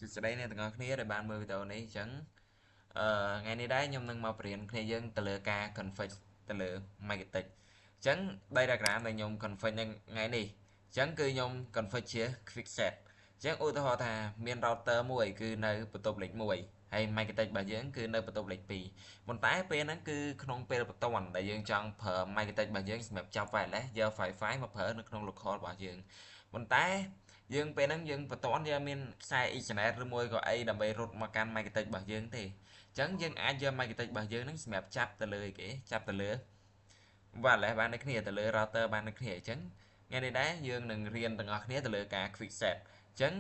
Sự đây này từng ngọcគ្នាđể bạn mời video này chẳng ngày nay đấy nhưng nâng mau biểnគ្នាdân từ lừa ca config từ lừa marketing chẳng đây là cái này nhung config ngày này chẳng cứ nhung config chia fixed chẳng ô tô thà miền router mùi cứ nơi bật tục lịch mùi hay marketing bà dưỡng cứ nơi bật tục lịch pì một tái bên nó cứ không bên bật toàn đại dương trong phở marketing bà dưỡng map cho vài lẽ giờ phải phái mà phở nó không lục kho bà dưỡng một tái dương bênហ្នឹងយើងបន្តយកមានខ្សែ Ethernet ឬមួយក៏អីដើម្បីរត់មកកាន់ Magnetic របស់យើងទេអញ្ចឹងយើងអាចយក Magnetic របស់យើងហ្នឹងសម្រាប់ចាប់ទៅលើគេចាប់ទៅលើបាទឡេះបានដូចគ្នាទៅលើ router បានដូចគ្នាអញ្ចឹងថ្ងៃនេះដែរយើងនឹងរៀនទាំងអស់គ្នាទៅលើការ quick set អញ្ចឹង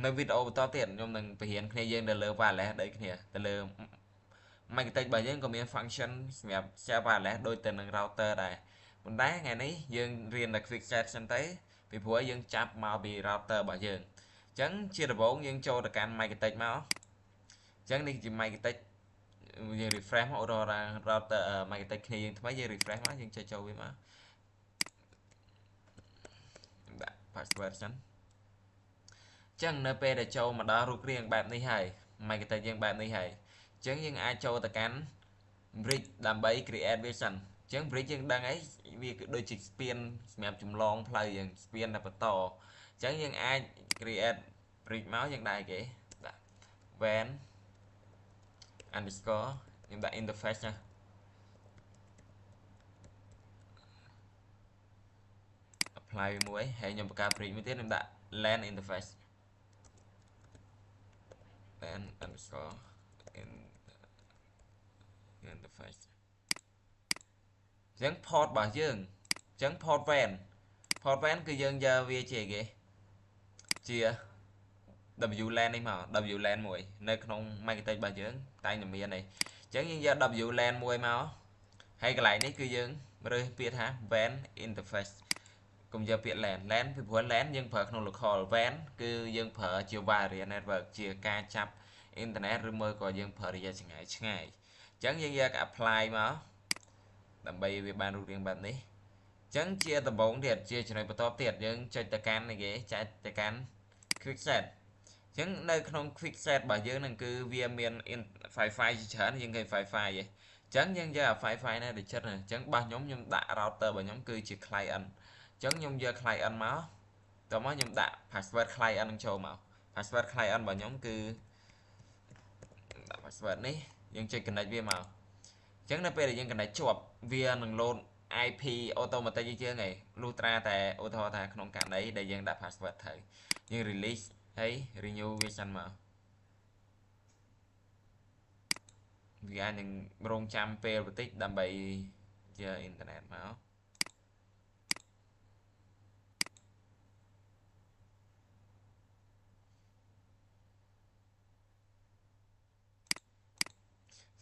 នៅវីដេអូបន្តទៀតខ្ញុំនឹងបង្រៀនគ្នាយើងទៅលើ wireless ដូចគ្នាទៅលើ Magnetic របស់យើងក៏មាន function សម្រាប់ share wireless ដូចទៅនឹង router ដែរប៉ុន្តែថ្ងៃនេះយើងរៀនតែ quick set សិនទៅពីព្រោះយើងចាប់មកពី router របស់យើងអញ្ចឹងជាដំបូងយើងចូលទៅកាន់ Magnetic មកអញ្ចឹងនេះជា Magnetic យើង refresh មក router Magnetic គ្នាយើងថ្មីយើង refresh មកយើងចូលវាមកដាក់ password សិនអញ្ចឹងនៅពេលដែលចូលមកដល់រូបរាងបែបនេះហើយ Magnetic យើងបែបនេះហើយអញ្ចឹងយើងអាចចូលទៅកាន់ bridge ដើម្បី create វាសិនអញ្ចឹង bridge យើងដឹងអីវាគឺដូចជាស្ពានសម្រាប់ចម្លងផ្លូវយើងស្ពានតែបន្តអញ្ចឹងយើងអាច create bridge មកយើងដាក់គេដាក់ van underscore ខ្ញុំដាក់ interface ណា apply មួយហើយខ្ញុំបង្កើត bridge មួយទៀតខ្ញុំដាក់ LAN interface LAN underscore interface អញ្ចឹង port របស់យើងអញ្ចឹង port van គឺយើងយកវាជាគេជា WLAN នេះមក WLAN មួយនៅក្នុង Magnetic របស់យើងតែងតែមាននេះអញ្ចឹងយើងយក WLAN មួយមកហើយកន្លែងនេះគឺយើងរើសពាក្យថា WAN interface កុំយកពាក្យ LAN ពីព្រោះ LAN យើងប្រើក្នុង local WAN គឺយើងប្រើជា wire network ជាការចាប់អ៊ីនធឺណិតឬមួយក៏យើងប្រើរយៈចម្ងាយឆ្ងាយអញ្ចឹងយើងយក apply មកដើម្បីវាបានរូបរាងបែបនេះអញ្ចឹងជាដំបូងទៀតជាចំណុចបន្ទាប់ទៀតយើងចុចទៅកាន់នេះគេចែកទៅកាន់ quick set អញ្ចឹងនៅក្នុង quick set របស់យើងនឹងគឺវាមាន Wi-Fi ជាច្រើនយើងឃើញ Wi-Fi ឯងអញ្ចឹងយើងយក Wi-Fi នេះទៅចិត្តអញ្ចឹងរបស់ខ្ញុំដាក់ router របស់ខ្ញុំគឺជា client អញ្ចឹងខ្ញុំយក client មកតោះមកខ្ញុំដាក់ password client នឹងចូលមក password client របស់ខ្ញុំគឺដាក់ password នេះយើងចុច connect វាមកអញ្ចឹងនៅពេលដែលយើង connect ជាប់វានឹង load IP automatic ជាងឯងលុះត្រាតែឧទាហរណ៍ថាក្នុងករណីដែលយើងដាក់ password ត្រូវយើង release ហើយ renew វាសិនមកវាអាចនឹងរងចាំពេលបន្តិចដើម្បីយកអ៊ីនធឺណិតមក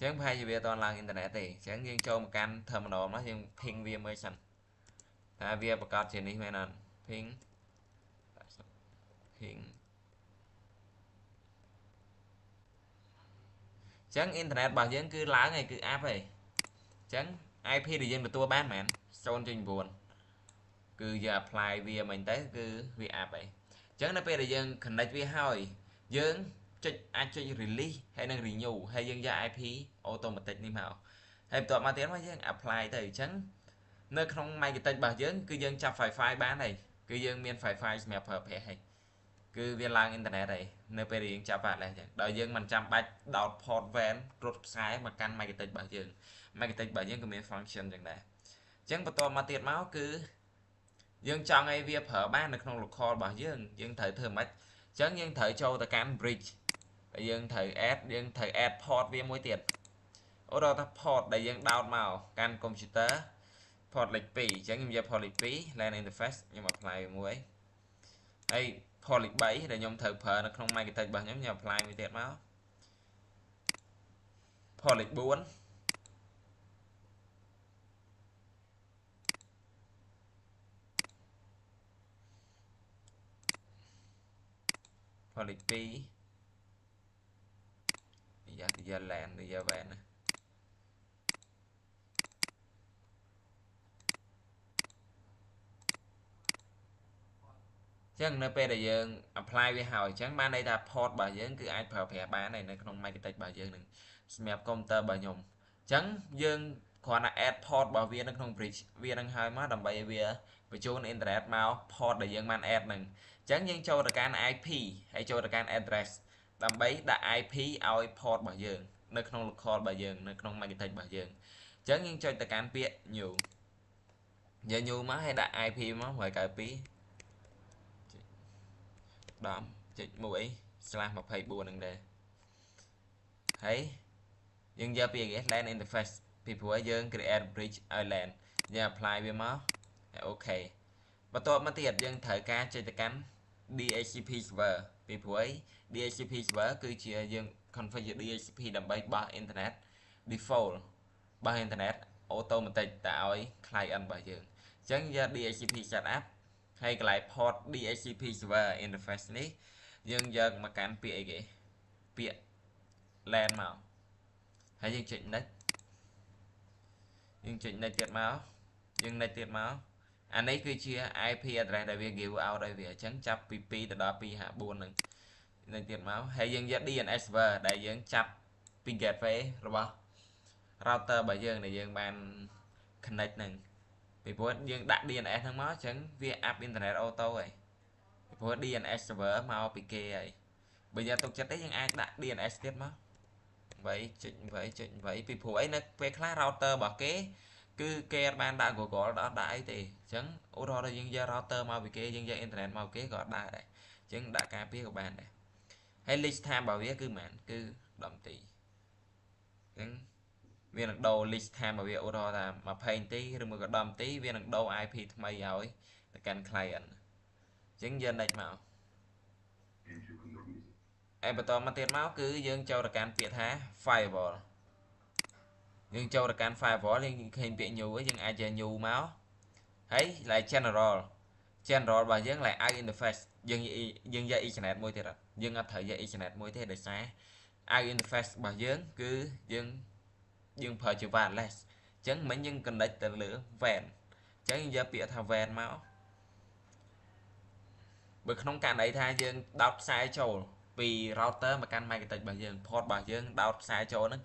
អញ្ចឹងប្រហែលជាវាអត់ឡើងអ៊ីនធឺណិតទេអញ្ចឹងយើងចូលមកកាន់ terminal មកយើង ping វាមើលសិនថាវាប្រកាសជានេះមែនអត់ ping អញ្ចឹងអ៊ីនធឺណិតរបស់យើងគឺឡើងហើយគឺ app ហើយអញ្ចឹង IP ដែលយើងទទួលបានមែន 0.9 គឺយើង apply វាមិញទៅគឺវា app ហើយអញ្ចឹងនៅពេលដែលយើង connect វាហើយយើងអាចចុច release ហើយនឹង renew ហើយយើងយក IP automatic នេះមកហើយបន្ទាប់មកទៀតមកយើង apply ទៅអញ្ចឹងនៅក្នុង Magnetic របស់យើងគឺយើងចាប់ Wi-Fi បានហើយគឺយើងមាន Wi-Fi សម្រាប់ប្រើប្រាស់ហើយគឺវាឡើងអ៊ីនធឺណិតហើយនៅពេលដែលយើងចាប់បានហើយអញ្ចឹងដោយយើងមិនចាំបាច់ដោត port van រត់ខ្សែមកកាន់ Magnetic របស់យើង Magnetic របស់យើងក៏មាន function ចឹងដែរអញ្ចឹងបន្តមកទៀតមកគឺយើងចង់ឲ្យវាប្រើបាននៅក្នុង local របស់យើងត្រូវធ្វើម៉េចអញ្ចឹងយើងត្រូវចូលទៅកាន់ bridge ហើយយើងត្រូវ add port វាមួយទៀតអូដល់ថា port ដែលយើងដោតមកកាន់ computer port លេខ2អញ្ចឹងខ្ញុំយក port លេខ2 LAN interface ខ្ញុំ apply មួយហើយ port លេខ3ដែលខ្ញុំត្រូវប្រើនៅក្នុង Magnetic របស់ខ្ញុំ apply មួយទៀតមក port លេខ4ផលិត2យក LAN យក WAN ណាអញ្ ចឹងនៅពេលដែលយើង apply វាហើយចឹងបានន័យថា port របស់យើងគឺអាចប្រើប្រាស់បាននៅក្នុង Microtik របស់យើងនឹងសម្រាប់ computer របស់ខ្ញុំចឹងយើងគ្រាន់តែ add port របស់វានៅក្នុង bridge វានឹងហើយមកដើម្បីវាបញ្ចូល internet មក port ដែលយើងបាន add នឹងចឹងយើងចូលទៅកាន់ IP ហើយចូលទៅកាន់ address ដើម្បីដាក់ IP ឲ្យ port របស់យើងនៅក្នុង local របស់យើងនៅក្នុង Microtik របស់យើងចឹងយើងចុចទៅកាន់ពាក្យ new យើង new មកហើយដាក់ IP មក192 10.1/24 នឹងដែរហើយយើងយកពីគេ LAN interface ពីព្រោះយើង create bridge ឲ្យ LAN យើង apply វាមកហើយអូខេបន្ទាប់មកទៀតយើងត្រូវការចុចទៅកាន់ DHCP server ពីព្រោះ DHCP server គឺជាយើង configure DHCP ដើម្បីបោះ internet default បោះ internet automatic ទៅឲ្យ client របស់យើងអញ្ចឹងយក DHCP setup ហើយកន្លែង port DHCP server interface នេះយើងយកមកកាន់ពាក្យអីគេពាក្យ LAN មកហើយយើងចុច next យើងចុច next ទៀតមកយើង next ទៀតមកអានេះគឺជា IP address ដែលវា give out ឲ្យវាអញ្ចឹងចាប់ពី2ទៅដល់254នឹង next ទៀតមកហើយយើងយក DNS server ដែលយើងចាប់ពី gateway របស់ router របស់យើងដែលយើងបាន connect នឹងពីព្រោះយើងដាក់ DNS ហ្នឹងមកអញ្ចឹងវា up internet auto ហើយពីព្រោះ DNS server មកពីគេហើយបើយើងទុកចិត្តទេយើងអាចដាក់ DNS ទៀតមក 8.8.8 ពីព្រោះអីនៅពេលខ្លះ router របស់គេគឺគេអត់បានដាក់ Google អត់ដាក់អីទេអញ្ចឹងឧទាហរណ៍យើងយក router មកពីគេយើងយក internet មកគេក៏ដាក់ដែរអញ្ចឹងដាក់ការពារក៏បានដែរហើយ list time របស់វាគឺប៉ុន្មានគឺ10នាទីអញ្ចឹងវានឹងដូរ list time របស់វាឧទាហរណ៍ថា20នាទីឬមួយក៏10នាទីវានឹងដូរ IP ថ្មីឲ្យទៅកាន់ client អញ្ចឹងយើង next មកហើយបន្តមកទៀតមកគឺយើងចូលទៅកាន់ពាក្យថា firewall យើងចូលទៅកាន់ firewall យើងឃើញពាក្យ new យើងអាចយក new មកហើយlại general របស់យើងlại out interface យើងយក ethernet មួយទៀតយើងអត់ត្រូវយក ethernet មួយទេដោយសារ out interface របស់យើងគឺយើងប្រើជា wireless អញ្ចឹងមិញយើង connect ទៅលើ WAN អញ្ចឹងយើងយកពាក្យថា WAN មកបើក្នុងករណីថាយើងដោតខ្សែចូលពី router មកកាន់ Microtik របស់យើង port របស់យើងដោតខ្សែចូលហ្នឹង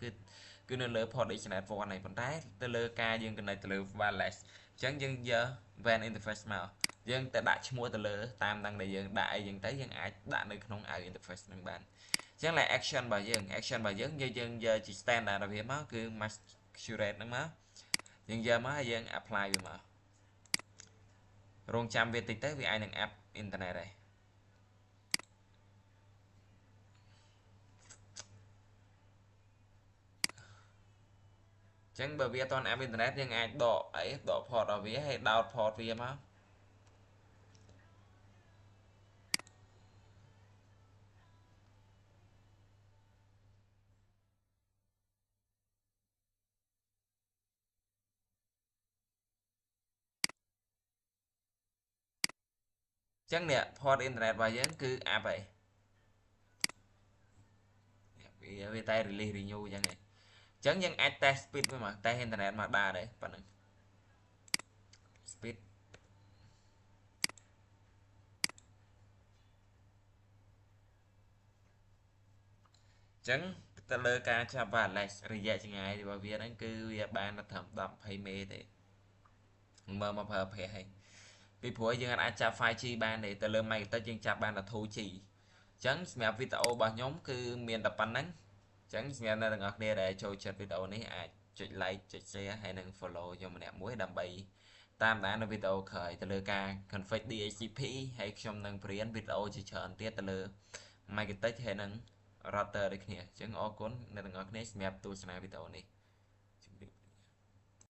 គឺនៅលើ port Ethernet 1ហ្នឹងប៉ុន្តែទៅលើការយើង connect ទៅលើ wireless អញ្ចឹងយើងយក WAN interface មកយើងទៅដាក់ឈ្មោះទៅលើតាមហ្នឹងដែលយើងដាក់អីចឹងទៅយើងអាចដាក់នៅក្នុង out interface ហ្នឹងបានអញ្ចឹង like action របស់យើងយើងយកជា standard របស់វាមកគឺ masquerade ហ្នឹងមកយើងយកមកហើយយើង apply វាមករងចាំវាតិចទៅវាអាចនឹង app internet ហើយចឹងបើវាអត់ទាន់ app internet យើងអាចដកដក port របស់វាហើយ download port វាមកចឹងនេះ port internet របស់យើងគឺ app ហើយវាតែ release renew ចឹងឯងចឹងយើងអាច test speed វាមក test internet មកដែរដែរប៉ុណ្ណឹង speed ចឹងទៅលើការចាប់ wireless រយៈចម្ងាយរបស់វាហ្នឹងគឺវាបានត្រឹម10-20 មេទេមើលមកប្រើប្រាស់ហើយពីព្រោះយើងអាចចាប់ 5G បានទេទៅលើ Microtik យើងចាប់បានតែ 2G ចឹងសម្រាប់វីដេអូរបស់ខ្ញុំគឺមានតែប៉ុណ្្នឹងចឹងសម្រាប់អ្នកទាំងអស់គ្នាដែលចូលចិត្តវីដេអូនេះអាចចុច like ចុច share ហើយនិង follow ខ្ញុំម្នាក់មួយដើម្បីតាមដាននៅវីដេអូក្រោយទៅលើការ config DHCP ហើយខ្ញុំនឹងបរៀនវីដេអូជាច្រើនទៀតទៅលើ Microtik ហើយនិង router ដូចគ្នាអញ្ចឹងអរគុណអ្នកទាំងអស់គ្នាសម្រាប់ទស្សនាវីដេអូនេះ